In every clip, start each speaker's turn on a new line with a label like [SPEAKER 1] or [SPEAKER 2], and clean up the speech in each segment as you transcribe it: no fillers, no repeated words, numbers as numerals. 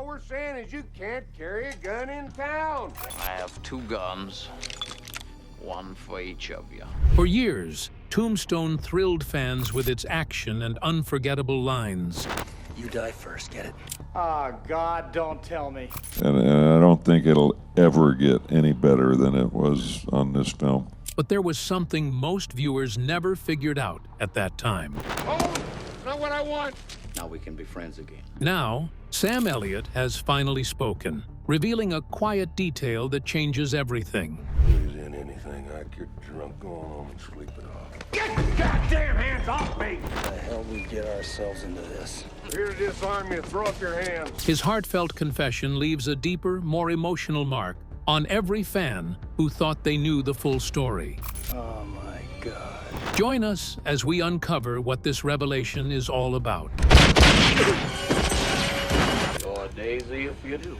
[SPEAKER 1] we're saying is you can't carry a gun in town.
[SPEAKER 2] I have 2 guns, one for each of you.
[SPEAKER 3] For years, Tombstone thrilled fans with its action and unforgettable lines.
[SPEAKER 4] You die first, get it?
[SPEAKER 5] Oh, God, don't tell me.
[SPEAKER 6] And I don't think it'll ever get any better than it was on this film.
[SPEAKER 3] But there was something most viewers never figured out at that time.
[SPEAKER 1] Oh, not what I want.
[SPEAKER 4] Now we can be friends again.
[SPEAKER 3] Now, Sam Elliott has finally spoken, revealing a quiet detail that changes everything.
[SPEAKER 1] Please ain't anything I get drunk, going home and sleep it off. Get the goddamn hands off me!
[SPEAKER 4] How the hell we get ourselves into this?
[SPEAKER 1] Here to disarm you, throw up your hands.
[SPEAKER 3] His heartfelt confession leaves a deeper, more emotional mark on every fan who thought they knew the full story.
[SPEAKER 4] Oh my God.
[SPEAKER 3] Join us as we uncover what this revelation is all about.
[SPEAKER 2] You're a daisy if you do.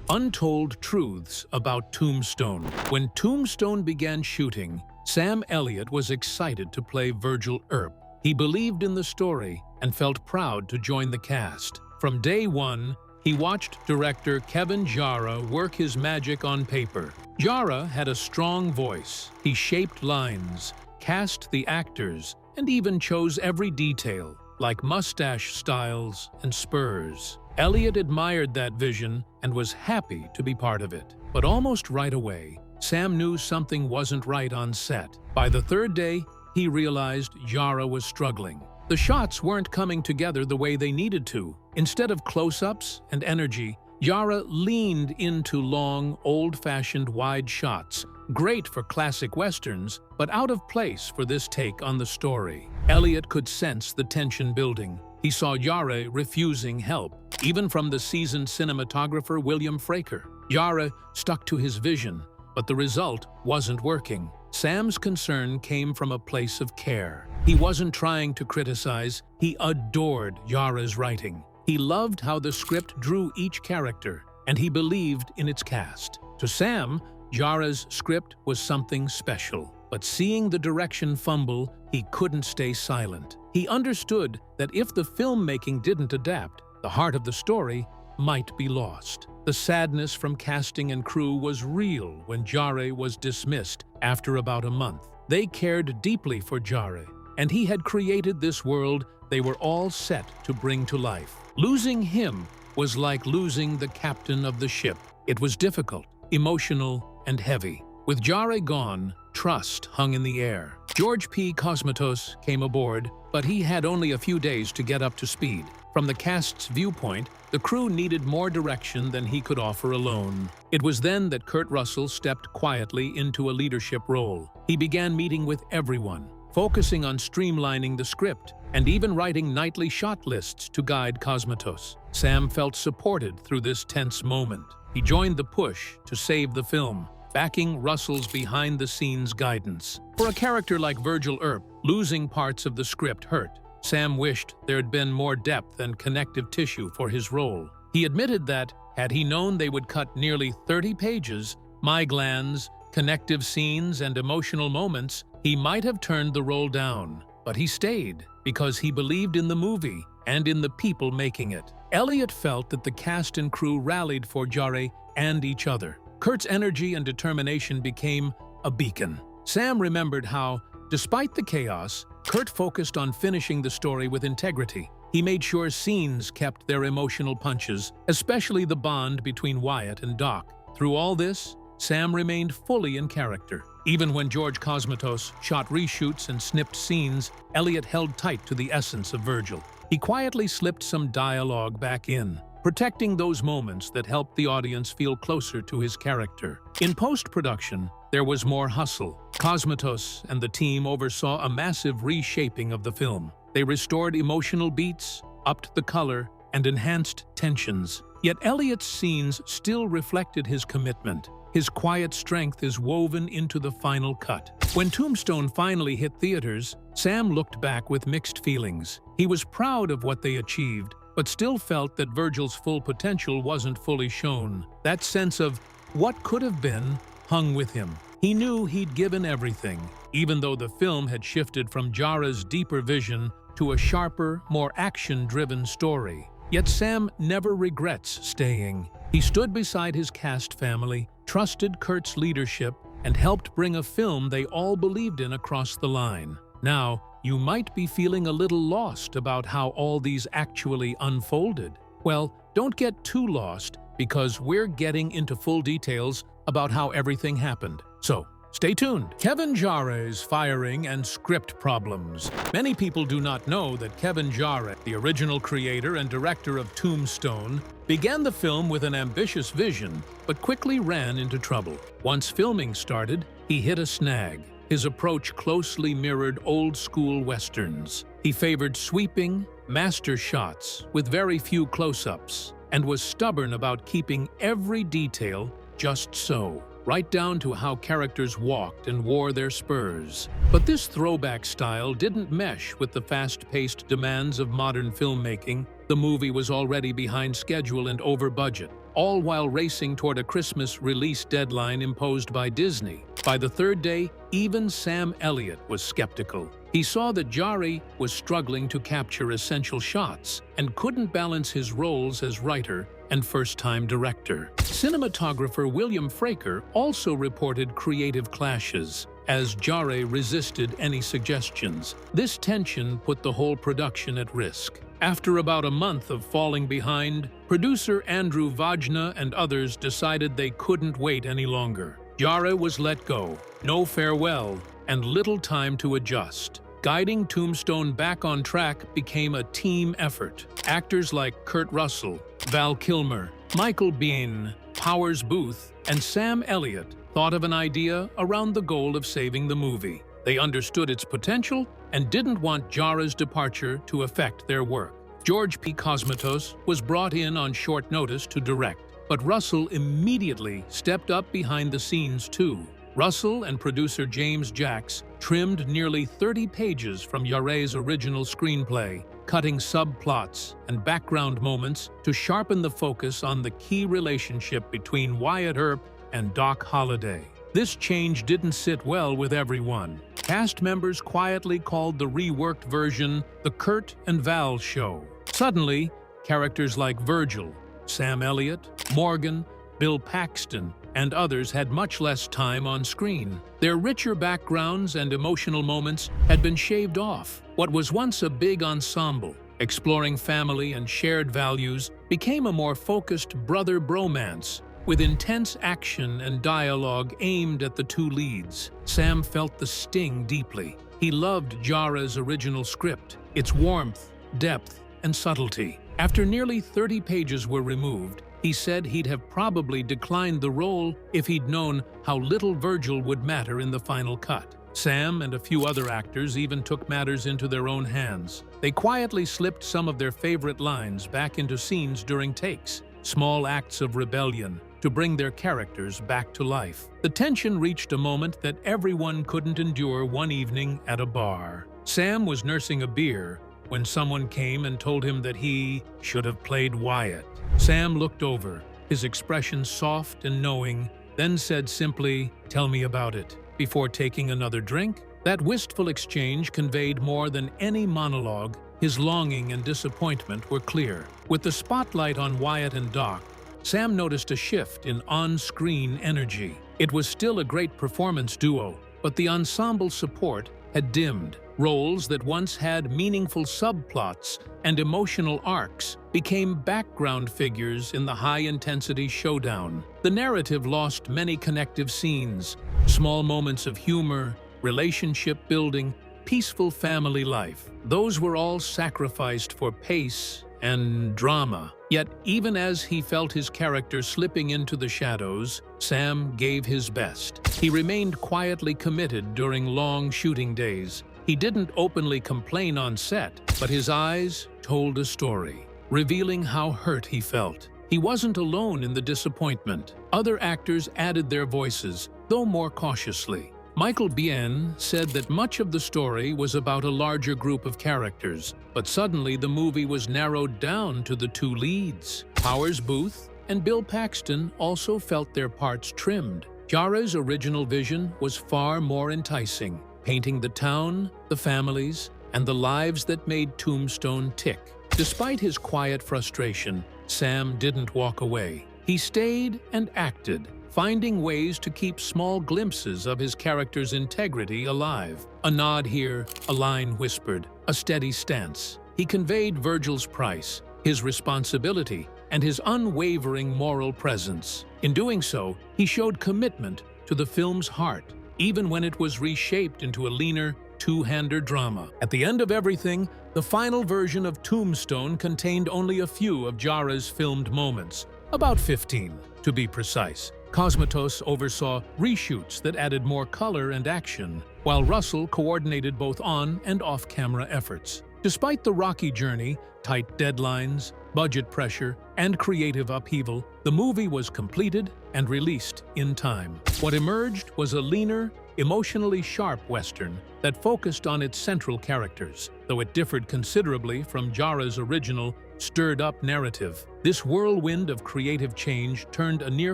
[SPEAKER 3] Untold truths about Tombstone. When Tombstone began shooting, Sam Elliott was excited to play Virgil Earp. He believed in the story and felt proud to join the cast. From day one, he watched director Kevin Jarre work his magic on paper. Jarre had a strong voice. He shaped lines, cast the actors, and even chose every detail, like mustache styles and spurs. Elliot admired that vision and was happy to be part of it. But almost right away, Sam knew something wasn't right on set. By the 3rd day, he realized Jarre was struggling. The shots weren't coming together the way they needed to. Instead of close-ups and energy, Jarre leaned into long, old-fashioned wide shots, great for classic westerns, but out of place for this take on the story. Elliot could sense the tension building. He saw Jarre refusing help, even from the seasoned cinematographer William Fraker. Jarre stuck to his vision, but the result wasn't working. Sam's concern came from a place of care. He wasn't trying to criticize, he adored Jarre's writing. He loved how the script drew each character, and he believed in its cast. To Sam, Jarre's script was something special. But seeing the direction fumble, he couldn't stay silent. He understood that if the filmmaking didn't adapt, the heart of the story might be lost. The sadness from casting and crew was real when Jarre was dismissed after about a month. They cared deeply for Jarre, and he had created this world they were all set to bring to life. Losing him was like losing the captain of the ship. It was difficult, emotional, and heavy. With Jarre gone, trust hung in the air. George P. Cosmatos came aboard, but he had only a few days to get up to speed. From the cast's viewpoint, the crew needed more direction than he could offer alone. It was then that Kurt Russell stepped quietly into a leadership role. He began meeting with everyone, focusing on streamlining the script, and even writing nightly shot lists to guide Cosmatos. Sam felt supported through this tense moment. He joined the push to save the film, backing Russell's behind-the-scenes guidance. For a character like Virgil Earp, losing parts of the script hurt. Sam wished there had been more depth and connective tissue for his role. He admitted that, had he known they would cut nearly 30 pages, my glands, connective scenes, and emotional moments, he might have turned the role down. But he stayed because he believed in the movie and in the people making it. Elliot felt that the cast and crew rallied for Jarre and each other. Kurt's energy and determination became a beacon. Sam remembered how, despite the chaos, Kurt focused on finishing the story with integrity. He made sure scenes kept their emotional punches, especially the bond between Wyatt and Doc. Through all this, Sam remained fully in character. Even when George Cosmatos shot reshoots and snipped scenes, Elliot held tight to the essence of Virgil. He quietly slipped some dialogue back in, protecting those moments that helped the audience feel closer to his character. In post-production, there was more hustle. Cosmatos and the team oversaw a massive reshaping of the film. They restored emotional beats, upped the color, and enhanced tensions. Yet Elliot's scenes still reflected his commitment. His quiet strength is woven into the final cut. When Tombstone finally hit theaters, Sam looked back with mixed feelings. He was proud of what they achieved, but still felt that Virgil's full potential wasn't fully shown. That sense of what could have been hung with him. He knew he'd given everything, even though the film had shifted from Jarre's deeper vision to a sharper, more action-driven story. Yet Sam never regrets staying. He stood beside his cast family, trusted Kurt's leadership, and helped bring a film they all believed in across the line. Now, you might be feeling a little lost about how all these actually unfolded. Well, don't get too lost, because we're getting into full details about how everything happened. So, stay tuned. Kevin Jarre's firing and script problems. Many people do not know that Kevin Jarre, the original creator and director of Tombstone, began the film with an ambitious vision, but quickly ran into trouble. Once filming started, he hit a snag. His approach closely mirrored old-school westerns. He favored sweeping, master shots with very few close-ups, and was stubborn about keeping every detail just so, right down to how characters walked and wore their spurs. But this throwback style didn't mesh with the fast-paced demands of modern filmmaking. The movie was already behind schedule and over budget, all while racing toward a Christmas release deadline imposed by Disney. By the third day, even Sam Elliott was skeptical. He saw that Jarre was struggling to capture essential shots and couldn't balance his roles as writer and first-time director. Cinematographer William Fraker also reported creative clashes, as Jarre resisted any suggestions. This tension put the whole production at risk. After about a month of falling behind, producer Andrew Vajna and others decided they couldn't wait any longer. Jarre was let go, no farewell, and little time to adjust. Guiding Tombstone back on track became a team effort. Actors like Kurt Russell, Val Kilmer, Michael Biehn, Powers Booth, and Sam Elliott thought of an idea around the goal of saving the movie. They understood its potential and didn't want Jarre's departure to affect their work. George P. Cosmatos was brought in on short notice to direct, but Russell immediately stepped up behind the scenes too. Russell and producer James Jacks trimmed nearly 30 pages from Jarre's original screenplay, cutting subplots and background moments to sharpen the focus on the key relationship between Wyatt Earp and Doc Holliday. This change didn't sit well with everyone. Cast members quietly called the reworked version the Kurt and Val Show. Suddenly, characters like Virgil, Sam Elliott, Morgan, Bill Paxton, and others had much less time on screen. Their richer backgrounds and emotional moments had been shaved off. What was once a big ensemble, exploring family and shared values, became a more focused brother bromance, with intense action and dialogue aimed at the two leads. Sam felt the sting deeply. He loved Jarre's original script, its warmth, depth, and subtlety. After nearly 30 pages were removed, he said he'd have probably declined the role if he'd known how little Virgil would matter in the final cut. Sam and a few other actors even took matters into their own hands. They quietly slipped some of their favorite lines back into scenes during takes, small acts of rebellion, to bring their characters back to life. The tension reached a moment that everyone couldn't endure one evening at a bar. Sam was nursing a beer when someone came and told him that he should have played Wyatt. Sam looked over, his expression soft and knowing, then said simply, "Tell me about it," before taking another drink. That wistful exchange conveyed more than any monologue. His longing and disappointment were clear. With the spotlight on Wyatt and Doc, Sam noticed a shift in on-screen energy. It was still a great performance duo, but the ensemble support had dimmed. Roles that once had meaningful subplots and emotional arcs became background figures in the high-intensity showdown. The narrative lost many connective scenes, small moments of humor, relationship building, peaceful family life. Those were all sacrificed for pace and drama. Yet, even as he felt his character slipping into the shadows, Sam gave his best. He remained quietly committed during long shooting days. He didn't openly complain on set, but his eyes told a story, revealing how hurt he felt. He wasn't alone in the disappointment. Other actors added their voices, though more cautiously. Michael Biehn said that much of the story was about a larger group of characters, but suddenly the movie was narrowed down to the two leads. Powers Booth and Bill Paxton also felt their parts trimmed. Jarre's original vision was far more enticing, painting the town, the families, and the lives that made Tombstone tick. Despite his quiet frustration, Sam didn't walk away. He stayed and acted, finding ways to keep small glimpses of his character's integrity alive. A nod here, a line whispered, a steady stance. He conveyed Virgil's price, his responsibility, and his unwavering moral presence. In doing so, he showed commitment to the film's heart, even when it was reshaped into a leaner, two-hander drama. At the end of everything, the final version of Tombstone contained only a few of Jarre's filmed moments, about 15, to be precise. Cosmatos oversaw reshoots that added more color and action, while Russell coordinated both on- and off-camera efforts. Despite the rocky journey, tight deadlines, budget pressure, and creative upheaval, the movie was completed and released in time. What emerged was a leaner, emotionally sharp Western that focused on its central characters. Though it differed considerably from Jarre's original, stirred-up narrative, this whirlwind of creative change turned a near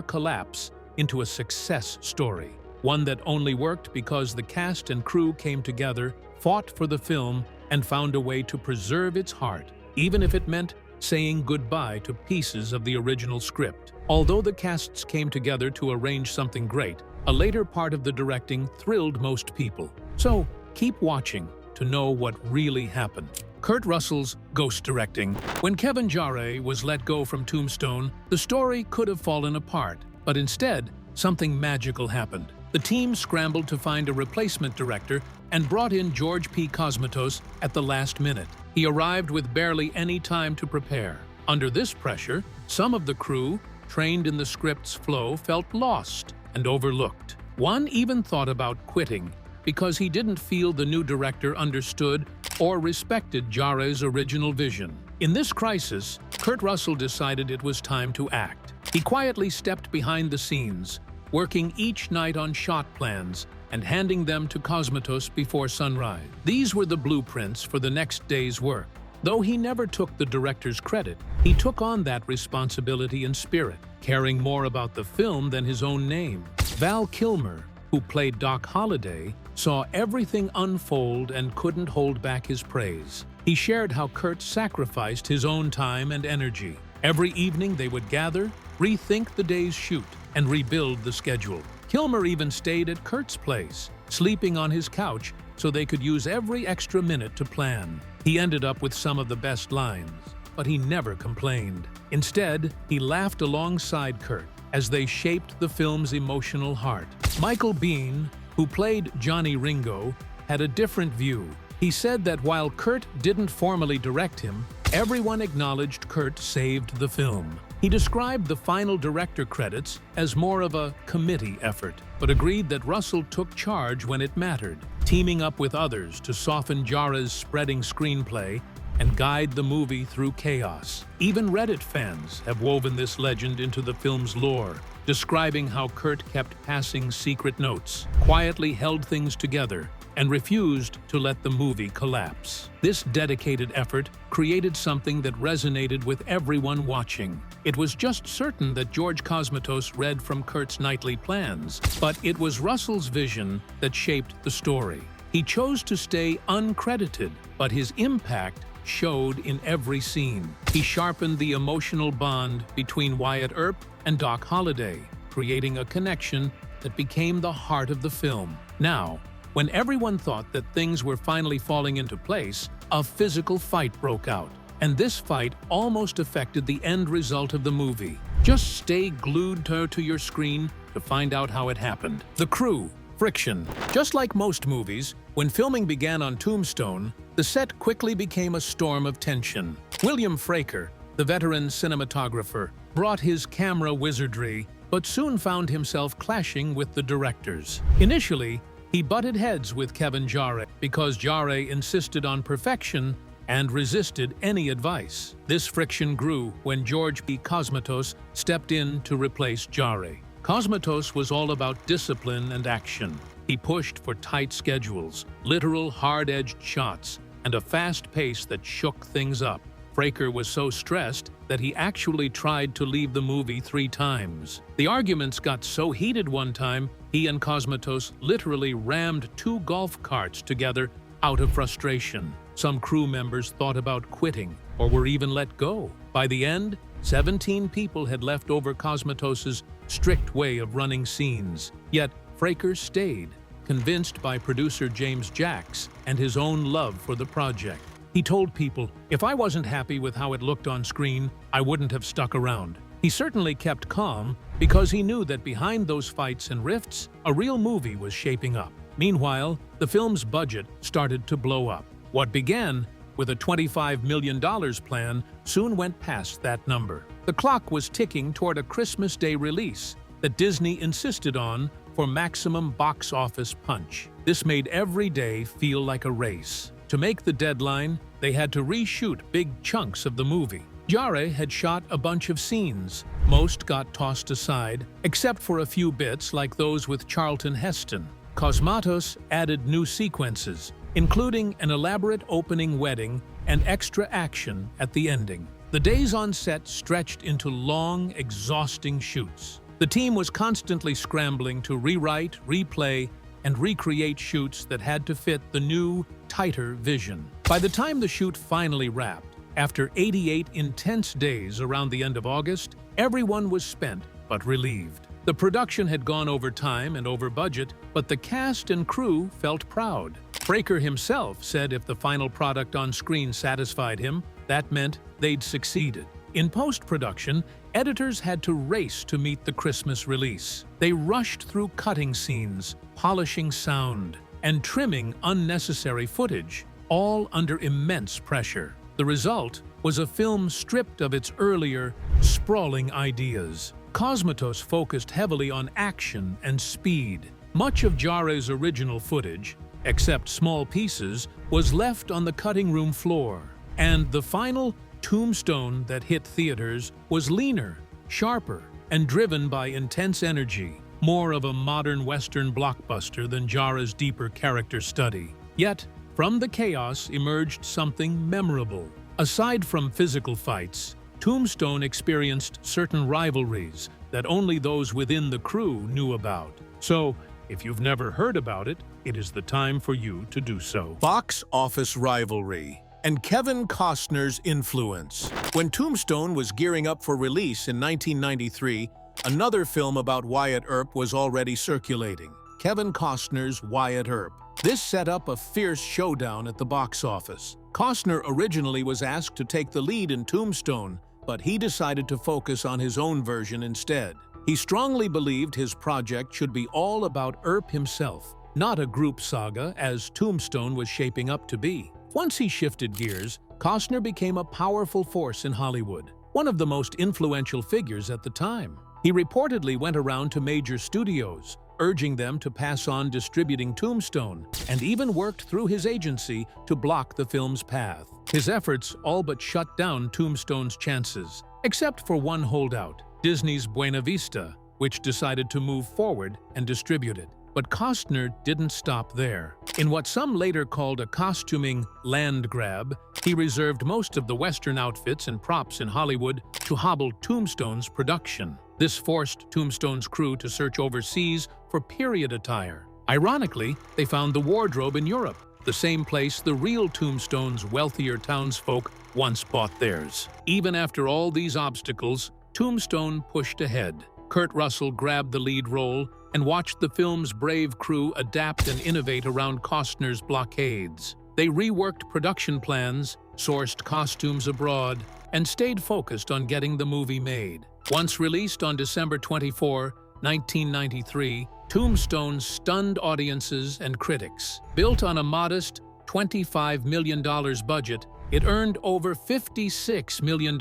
[SPEAKER 3] collapse into a success story, one that only worked because the cast and crew came together, fought for the film, and found a way to preserve its heart, even if it meant saying goodbye to pieces of the original script. Although the casts came together to arrange something great, a later part of the directing thrilled most people. So keep watching to know what really happened. Kurt Russell's ghost directing. When Kevin Jarre was let go from Tombstone, the story could have fallen apart, but instead, something magical happened. The team scrambled to find a replacement director and brought in George P. Cosmatos at the last minute. He arrived with barely any time to prepare. Under this pressure, some of the crew, trained in the script's flow, felt lost and overlooked. One even thought about quitting because he didn't feel the new director understood or respected Jarre's original vision. In this crisis, Kurt Russell decided it was time to act. He quietly stepped behind the scenes, working each night on shot plans and handing them to Cosmatos before sunrise. These were the blueprints for the next day's work. Though he never took the director's credit, he took on that responsibility in spirit, caring more about the film than his own name. Val Kilmer, who played Doc Holliday, saw everything unfold and couldn't hold back his praise. He shared how Kurt sacrificed his own time and energy. Every evening they would gather, rethink the day's shoot, and rebuild the schedule. Kilmer even stayed at Kurt's place, sleeping on his couch so they could use every extra minute to plan. He ended up with some of the best lines, but he never complained. Instead, he laughed alongside Kurt as they shaped the film's emotional heart. Michael Biehn, who played Johnny Ringo, had a different view. He said that while Kurt didn't formally direct him, everyone acknowledged Kurt saved the film. He described the final director credits as more of a committee effort, but agreed that Russell took charge when it mattered, teaming up with others to soften Jarre's spreading screenplay and guide the movie through chaos. Even Reddit fans have woven this legend into the film's lore, describing how Kurt kept passing secret notes, quietly held things together, and refused to let the movie collapse. This dedicated effort created something that resonated with everyone watching. It was just certain that George Cosmatos read from Kurt's nightly plans, but it was Russell's vision that shaped the story. He chose to stay uncredited, but his impact showed in every scene. He sharpened the emotional bond between Wyatt Earp and Doc Holliday, creating a connection that became the heart of the film. Now, when everyone thought that things were finally falling into place, a physical fight broke out. And this fight almost affected the end result of the movie. Just stay glued to your screen to find out how it happened. The crew. Friction. Just like most movies, when filming began on Tombstone, the set quickly became a storm of tension. William Fraker, the veteran cinematographer, brought his camera wizardry, but soon found himself clashing with the directors. Initially, he butted heads with Kevin Jarre because Jarre insisted on perfection and resisted any advice. This friction grew when George P. Cosmatos stepped in to replace Jarre. Cosmatos was all about discipline and action. He pushed for tight schedules, literal hard-edged shots, and a fast pace that shook things up. Fraker was so stressed that he actually tried to leave the movie 3 times. The arguments got so heated one time, he and Cosmatos literally rammed 2 golf carts together out of frustration. Some crew members thought about quitting or were even let go. By the end, 17 people had left over Cosmatos's strict way of running scenes. Yet, Fraker stayed, convinced by producer James Jacks and his own love for the project. He told people, "If I wasn't happy with how it looked on screen, I wouldn't have stuck around." He certainly kept calm because he knew that behind those fights and rifts, a real movie was shaping up. Meanwhile, the film's budget started to blow up. What began with a $25 million plan soon went past that number. The clock was ticking toward a Christmas Day release that Disney insisted on for maximum box office punch. This made every day feel like a race. To make the deadline, they had to reshoot big chunks of the movie. Jarre had shot a bunch of scenes. Most got tossed aside, except for a few bits like those with Charlton Heston. Cosmatos added new sequences, including an elaborate opening wedding and extra action at the ending. The days on set stretched into long, exhausting shoots. The team was constantly scrambling to rewrite, replay, and recreate shoots that had to fit the new, tighter vision. By the time the shoot finally wrapped, after 88 intense days around the end of August, everyone was spent but relieved. The production had gone over time and over budget, but the cast and crew felt proud. Fraker himself said if the final product on screen satisfied him, that meant they'd succeeded. In post-production, editors had to race to meet the Christmas release. They rushed through cutting scenes, polishing sound, and trimming unnecessary footage, all under immense pressure. The result was a film stripped of its earlier, sprawling ideas. Cosmatos focused heavily on action and speed. Much of Jarre's original footage, except small pieces, was left on the cutting room floor. And the final Tombstone that hit theaters was leaner, sharper, and driven by intense energy, more of a modern Western blockbuster than Jarre's deeper character study. Yet, from the chaos emerged something memorable. Aside from physical fights, Tombstone experienced certain rivalries that only those within the crew knew about. So, if you've never heard about it, it is the time for you to do so.
[SPEAKER 7] Box office rivalry and Kevin Costner's influence. When Tombstone was gearing up for release in 1993, another film about Wyatt Earp was already circulating, Kevin Costner's Wyatt Earp. This set up a fierce showdown at the box office. Costner originally was asked to take the lead in Tombstone, but he decided to focus on his own version instead. He strongly believed his project should be all about Earp himself, not a group saga as Tombstone was shaping up to be. Once he shifted gears, Costner became a powerful force in Hollywood, one of the most influential figures at the time. He reportedly went around to major studios, urging them to pass on distributing Tombstone, and even worked through his agency to block the film's path. His efforts all but shut down Tombstone's chances, except for one holdout, Disney's Buena Vista, which decided to move forward and distribute it. But Costner didn't stop there. In what some later called a costuming land grab, he reserved most of the Western outfits and props in Hollywood to hobble Tombstone's production. This forced Tombstone's crew to search overseas for period attire. Ironically, they found the wardrobe in Europe, the same place the real Tombstone's wealthier townsfolk once bought theirs. Even after all these obstacles, Tombstone pushed ahead. Kurt Russell grabbed the lead role and watched the film's brave crew adapt and innovate around Costner's blockades. They reworked production plans, sourced costumes abroad, and stayed focused on getting the movie made. Once released on December 24, 1993, Tombstone stunned audiences and critics. Built on a modest $25 million budget, it earned over $56 million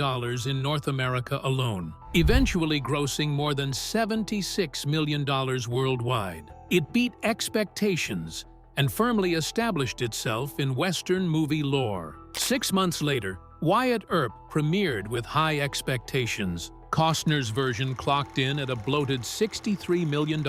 [SPEAKER 7] in North America alone, eventually grossing more than $76 million worldwide. It beat expectations and firmly established itself in Western movie lore. 6 months later, Wyatt Earp premiered with high expectations. Costner's version clocked in at a bloated $63 million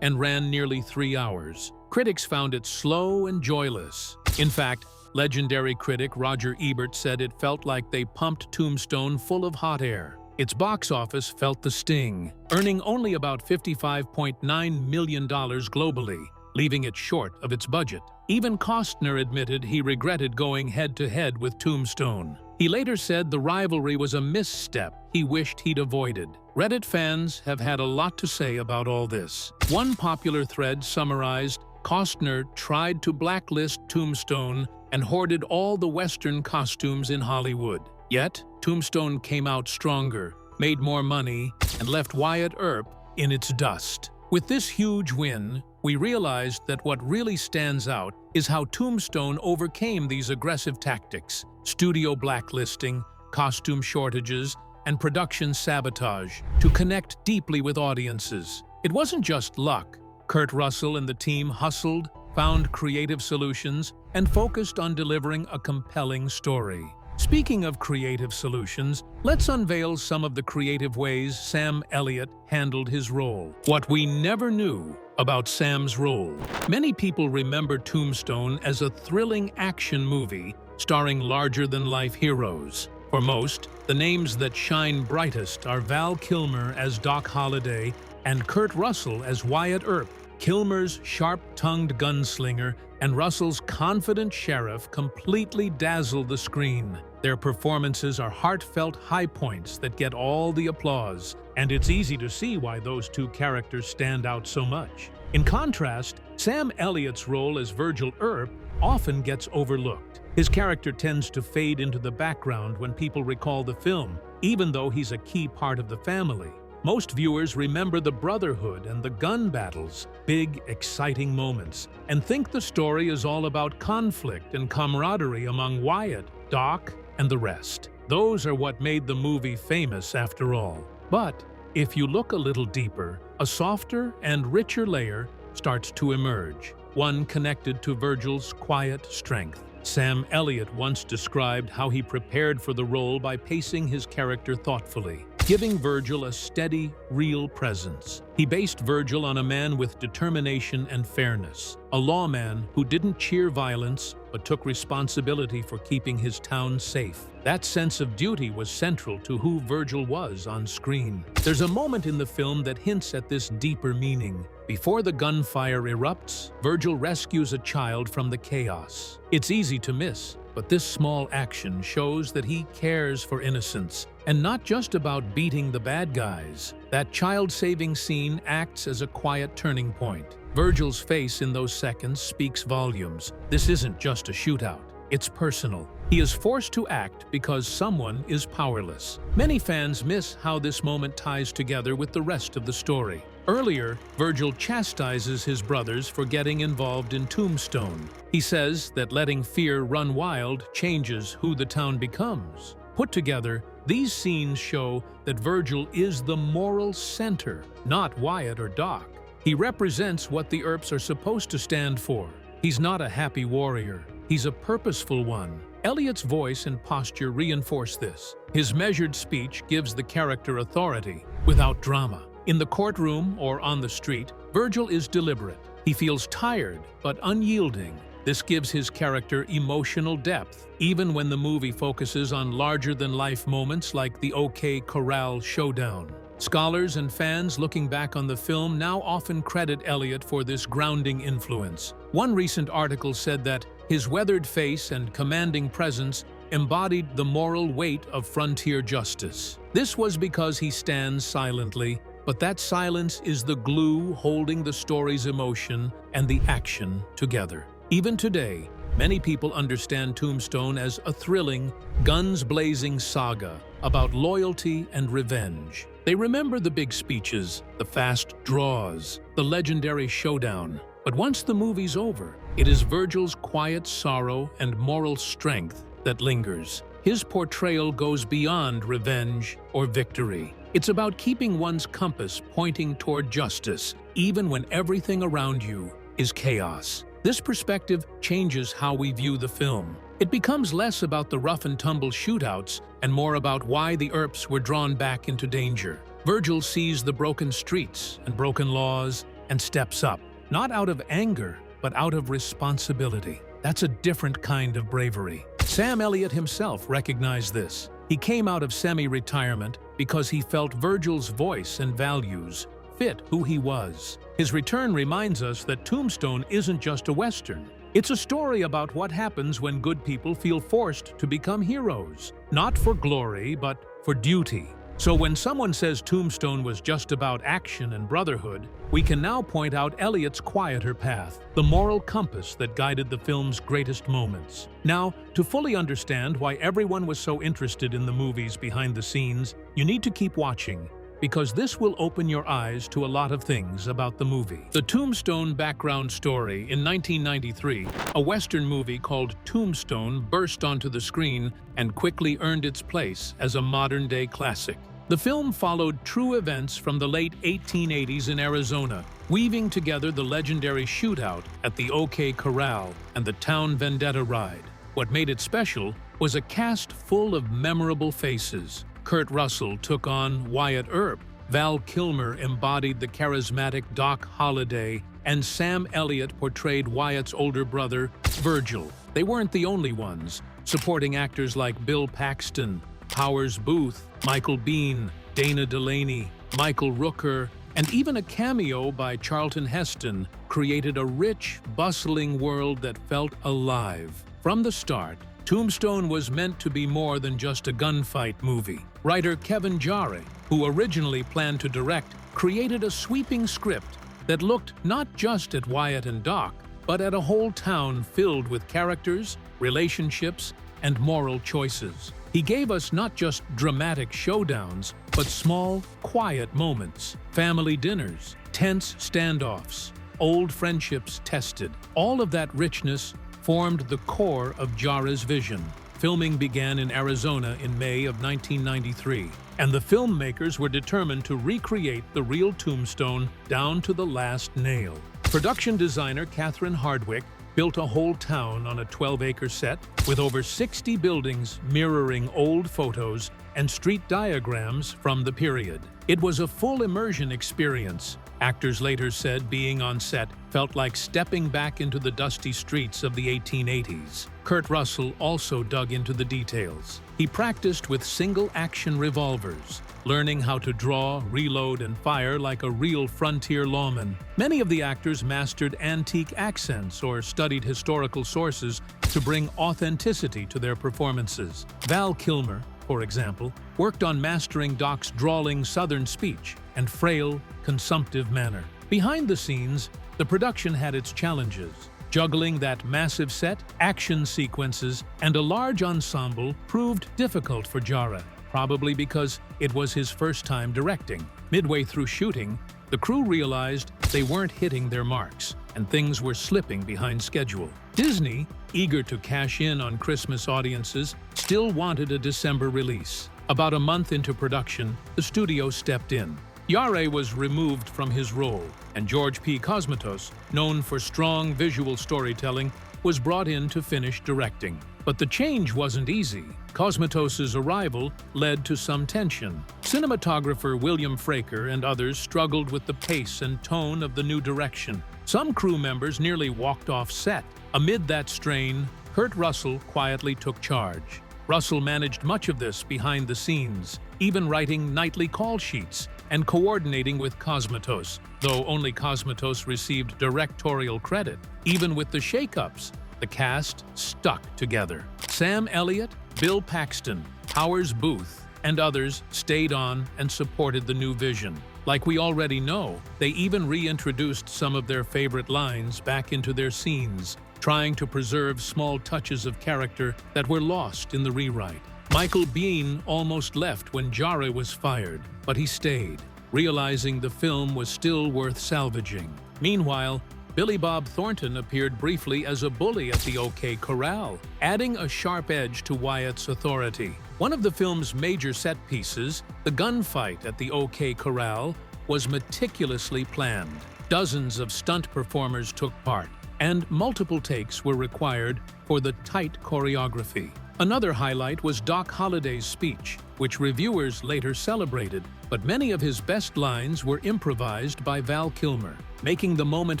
[SPEAKER 7] and ran nearly 3 hours. Critics found it slow and joyless. In fact, legendary critic Roger Ebert said it felt like they pumped Tombstone full of hot air. Its box office felt the sting, earning only about $55.9 million globally.
[SPEAKER 3] leaving it short of its budget. Even Costner admitted he regretted going head-to-head with Tombstone. He later said the rivalry was a misstep he wished he'd avoided. Reddit fans have had a lot to say about all this. One popular thread summarized, Costner tried to blacklist Tombstone and hoarded all the Western costumes in Hollywood. Yet, Tombstone came out stronger, made more money, and left Wyatt Earp in its dust. With this huge win, we realized that what really stands out is how Tombstone overcame these aggressive tactics: studio blacklisting, costume shortages, and production sabotage to connect deeply with audiences. It wasn't just luck. Kurt Russell and the team hustled, found creative solutions, and focused on delivering a compelling story. Speaking of creative solutions, let's unveil some of the creative ways Sam Elliott handled his role. What we never knew about Sam's role. Many people remember Tombstone as a thrilling action movie starring larger-than-life heroes. For most, the names that shine brightest are Val Kilmer as Doc Holliday and Kurt Russell as Wyatt Earp. Kilmer's sharp-tongued gunslinger and Russell's confident sheriff completely dazzle the screen. Their performances are heartfelt high points that get all the applause, and it's easy to see why those two characters stand out so much. In contrast, Sam Elliott's role as Virgil Earp often gets overlooked. His character tends to fade into the background when people recall the film, even though he's a key part of the family. Most viewers remember the brotherhood and the gun battles, big, exciting moments, and think the story is all about conflict and camaraderie among Wyatt, Doc, and the rest. Those are what made the movie famous after all. But if you look a little deeper, a softer and richer layer starts to emerge, one connected to Virgil's quiet strength. Sam Elliott once described how he prepared for the role by pacing his character thoughtfully, giving Virgil a steady, real presence. He based Virgil on a man with determination and fairness, a lawman who didn't cheer violence but took responsibility for keeping his town safe. That sense of duty was central to who Virgil was on screen. There's a moment in the film that hints at this deeper meaning. Before the gunfire erupts, Virgil rescues a child from the chaos. It's easy to miss, but this small action shows that he cares for innocence, and not just about beating the bad guys. That child-saving scene acts as a quiet turning point. Virgil's face in those seconds speaks volumes. This isn't just a shootout. It's personal. He is forced to act because someone is powerless. Many fans miss how this moment ties together with the rest of the story. Earlier, Virgil chastises his brothers for getting involved in Tombstone. He says that letting fear run wild changes who the town becomes. Put together, these scenes show that Virgil is the moral center, not Wyatt or Doc. He represents what the Earps are supposed to stand for. He's not a happy warrior. He's a purposeful one. Elliott's voice and posture reinforce this. His measured speech gives the character authority, without drama. In the courtroom or on the street, Virgil is deliberate. He feels tired, but unyielding. This gives his character emotional depth, even when the movie focuses on larger-than-life moments like the OK Corral showdown. Scholars and fans looking back on the film now often credit Elliott for this grounding influence. One recent article said that his weathered face and commanding presence embodied the moral weight of frontier justice. This was because he stands silently, but that silence is the glue holding the story's emotion and the action together. Even today, many people understand Tombstone as a thrilling, guns-blazing saga about loyalty and revenge. They remember the big speeches, the fast draws, the legendary showdown. But once the movie's over, it is Virgil's quiet sorrow and moral strength that lingers. His portrayal goes beyond revenge or victory. It's about keeping one's compass pointing toward justice, even when everything around you is chaos. This perspective changes how we view the film. It becomes less about the rough-and-tumble shootouts and more about why the Earps were drawn back into danger. Virgil sees the broken streets and broken laws and steps up, not out of anger, but out of responsibility. That's a different kind of bravery. Sam Elliott himself recognized this. He came out of semi-retirement because he felt Virgil's voice and values fit who he was. His return reminds us that Tombstone isn't just a Western. It's a story about what happens when good people feel forced to become heroes, not for glory, but for duty. So when someone says Tombstone was just about action and brotherhood, we can now point out Elliott's quieter path, the moral compass that guided the film's greatest moments. Now, to fully understand why everyone was so interested in the movies behind the scenes, you need to keep watching, because this will open your eyes to a lot of things about the movie. The Tombstone background story. In 1993, a Western movie called Tombstone burst onto the screen and quickly earned its place as a modern-day classic. The film followed true events from the late 1880s in Arizona, weaving together the legendary shootout at the OK Corral and the town vendetta ride. What made it special was a cast full of memorable faces. Kurt Russell took on Wyatt Earp, Val Kilmer embodied the charismatic Doc Holliday, and Sam Elliott portrayed Wyatt's older brother, Virgil. They weren't the only ones. Supporting actors like Bill Paxton, Powers Booth, Michael Biehn, Dana Delaney, Michael Rooker, and even a cameo by Charlton Heston created a rich, bustling world that felt alive. From the start, Tombstone was meant to be more than just a gunfight movie. Writer Kevin Jarre, who originally planned to direct, created a sweeping script that looked not just at Wyatt and Doc, but at a whole town filled with characters, relationships, and moral choices. He gave us not just dramatic showdowns, but small, quiet moments, family dinners, tense standoffs, old friendships tested. All of that richness formed the core of Jarre's vision. Filming began in Arizona in May of 1993, and the filmmakers were determined to recreate the real Tombstone down to the last nail. Production designer Catherine Hardwicke built a whole town on a 12-acre set with over 60 buildings mirroring old photos and street diagrams from the period. It was a full immersion experience. Actors later said being on set felt like stepping back into the dusty streets of the 1880s. Kurt Russell also dug into the details. He practiced with single-action revolvers, learning how to draw, reload, and fire like a real frontier lawman. Many of the actors mastered antique accents or studied historical sources to bring authenticity to their performances. Val Kilmer, for example, worked on mastering Doc's drawling Southern speech and frail, consumptive manner. Behind the scenes, the production had its challenges. Juggling that massive set, action sequences, and a large ensemble proved difficult for Jarre, probably because it was his first time directing. Midway through shooting, the crew realized they weren't hitting their marks, and things were slipping behind schedule. Disney, eager to cash in on Christmas audiences, still wanted a December release. About a month into production, the studio stepped in. Jarre was removed from his role, and George P. Cosmatos, known for strong visual storytelling, was brought in to finish directing. But the change wasn't easy. Cosmatos' arrival led to some tension. Cinematographer William Fraker and others struggled with the pace and tone of the new direction. Some crew members nearly walked off set. Amid that strain, Kurt Russell quietly took charge. Russell managed much of this behind the scenes, even writing nightly call sheets and coordinating with Cosmatos, though only Cosmatos received directorial credit. Even with the shakeups, the cast stuck together. Sam Elliott, Bill Paxton, Powers Booth, and others stayed on and supported the new vision. Like we already know, they even reintroduced some of their favorite lines back into their scenes, trying to preserve small touches of character that were lost in the rewrite. Michael Biehn almost left when Jarre was fired, but he stayed, realizing the film was still worth salvaging. Meanwhile, Billy Bob Thornton appeared briefly as a bully at the OK Corral, adding a sharp edge to Wyatt's authority. One of the film's major set pieces, the gunfight at the OK Corral, was meticulously planned. Dozens of stunt performers took part, and multiple takes were required for the tight choreography. Another highlight was Doc Holliday's speech, which reviewers later celebrated, but many of his best lines were improvised by Val Kilmer, making the moment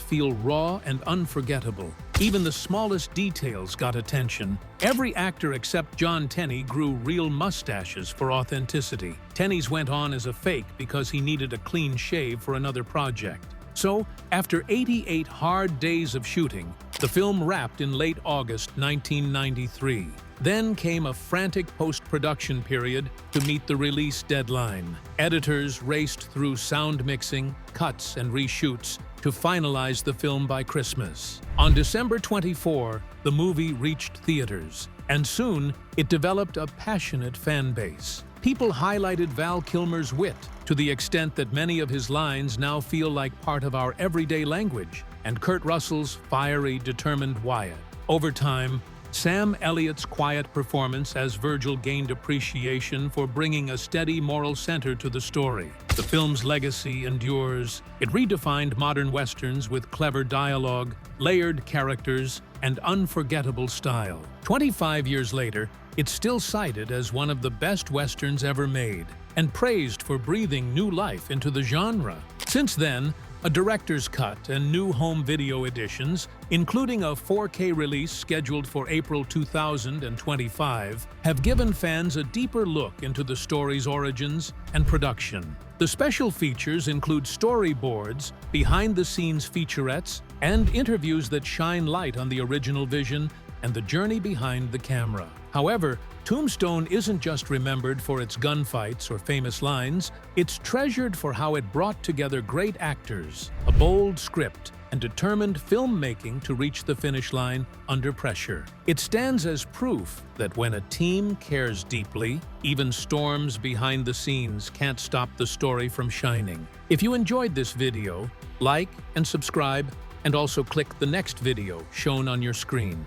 [SPEAKER 3] feel raw and unforgettable. Even the smallest details got attention. Every actor except John Tenney grew real mustaches for authenticity. Tenney's went on as a fake because he needed a clean shave for another project. So, after 88 hard days of shooting, the film wrapped in late August 1993. Then came a frantic post-production period to meet the release deadline. Editors raced through sound mixing, cuts, and reshoots to finalize the film by Christmas. On December 24, the movie reached theaters, and soon it developed a passionate fan base. People highlighted Val Kilmer's wit to the extent that many of his lines now feel like part of our everyday language, and Kurt Russell's fiery, determined Wyatt. Over time, Sam Elliott's quiet performance as Virgil gained appreciation for bringing a steady moral center to the story. The film's legacy endures. It redefined modern westerns with clever dialogue, layered characters, and unforgettable style. 25 years later, it's still cited as one of the best westerns ever made, and praised for breathing new life into the genre. Since then, a director's cut and new home video editions, including a 4K release scheduled for April 2025, have given fans a deeper look into the story's origins and production. The special features include storyboards, behind-the-scenes featurettes, and interviews that shine light on the original vision and the journey behind the camera. However, Tombstone isn't just remembered for its gunfights or famous lines, it's treasured for how it brought together great actors, a bold script, and determined filmmaking to reach the finish line under pressure. It stands as proof that when a team cares deeply, even storms behind the scenes can't stop the story from shining. If you enjoyed this video, like and subscribe, and also click the next video shown on your screen.